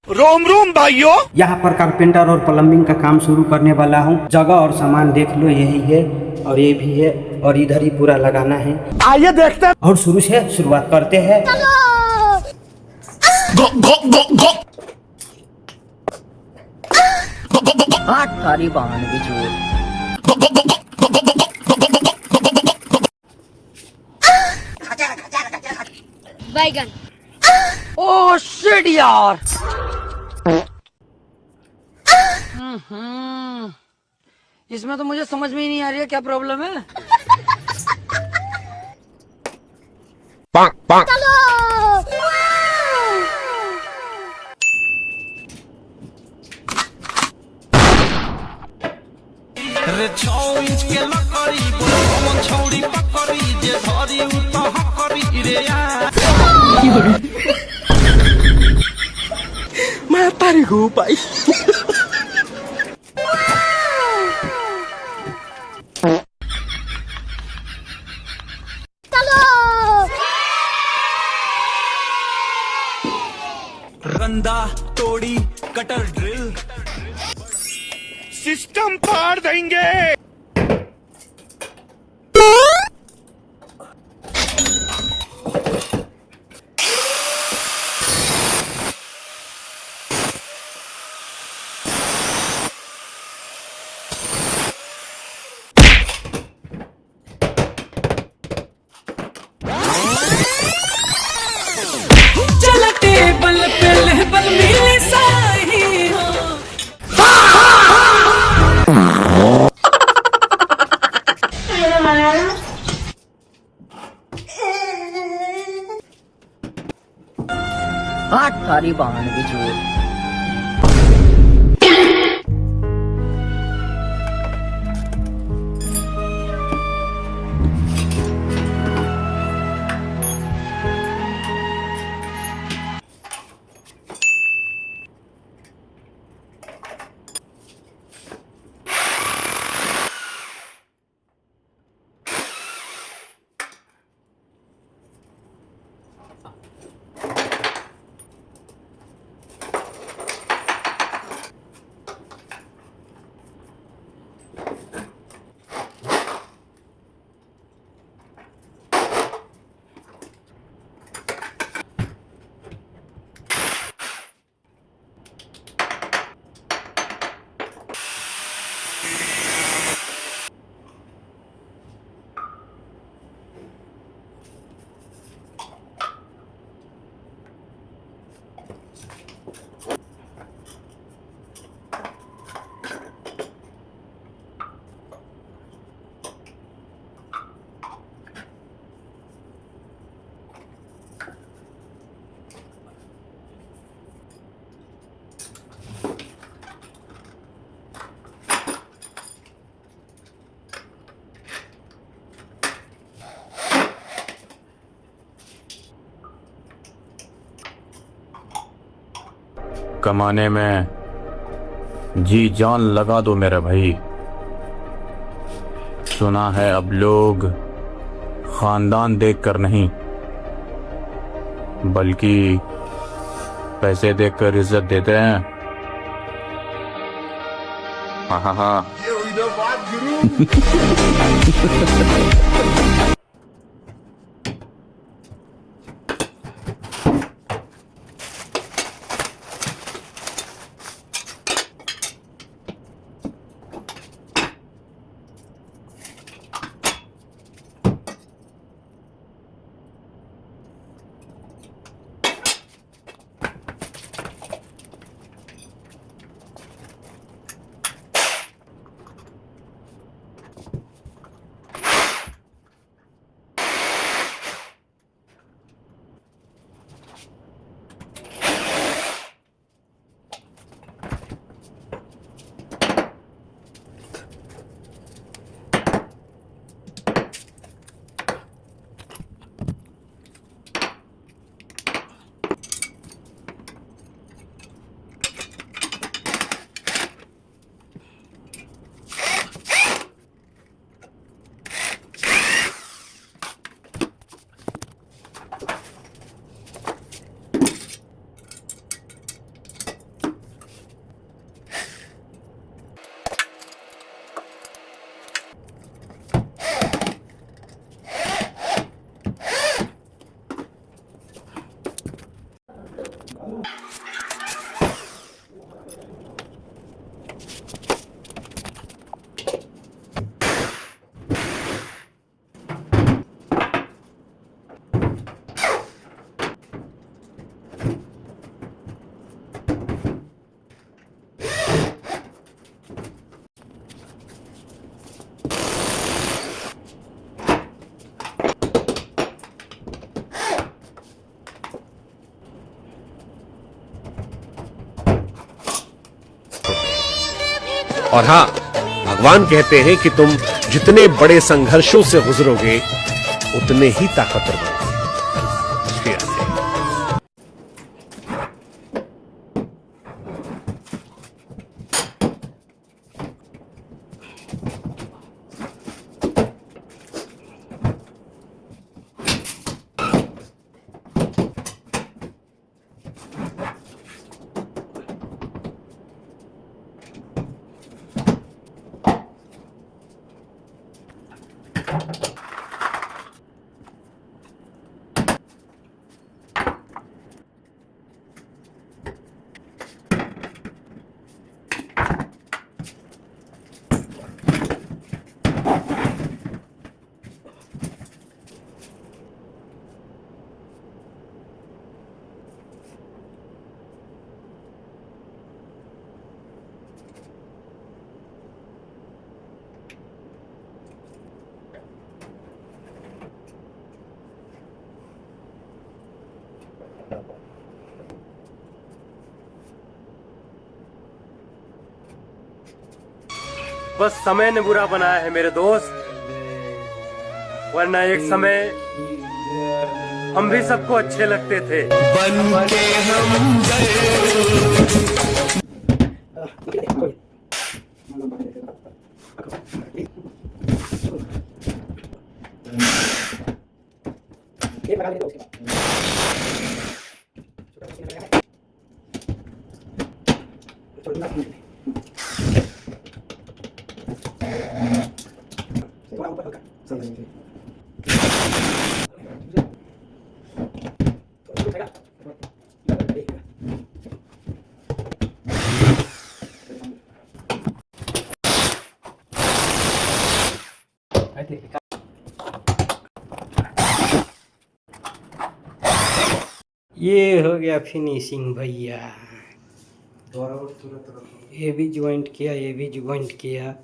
रोम रोम भाइयों, यहाँ पर कारपेंटर और प्लम्बिंग का काम शुरू करने वाला हूँ। जगह और सामान देख लो, यही है और ये भी है और इधर ही पूरा लगाना है। आइए देखते हैं। और शुरू से शुरुआत करते हैं। सारी बहन भी जोर बैगन। ओ शिट यार। इसमें तो मुझे समझ में ही नहीं आ रही है क्या प्रॉब्लम है। रे 6 इंच के लकड़ी बोल छौड़ी पकड़ी जे धरी उत हकरी रे यार मैं तारी हूँ भाई। रंदा तोड़ी कटर ड्रिल सिस्टम फाड़ देंगे। चल टेबल पे लेबल मिले साही हो सारी बहन भी जोर। कमाने में जी जान लगा दो मेरे भाई। सुना है अब लोग खानदान देखकर नहीं बल्कि पैसे देखकर इज्जत देते हैं। हाँ हाँ हाँ। और हाँ, भगवान कहते हैं कि तुम जितने बड़े संघर्षों से गुजरोगे उतने ही ताकतवर बनोगे। श्री राधे। बस समय ने बुरा बनाया है मेरे दोस्त, वरना एक समय हम भी सबको अच्छे लगते थे। बन के हम ये हो गया फिनिशिंग भैया। ये भी ज्वाइंट किया, ये भी ज्वाइंट किया।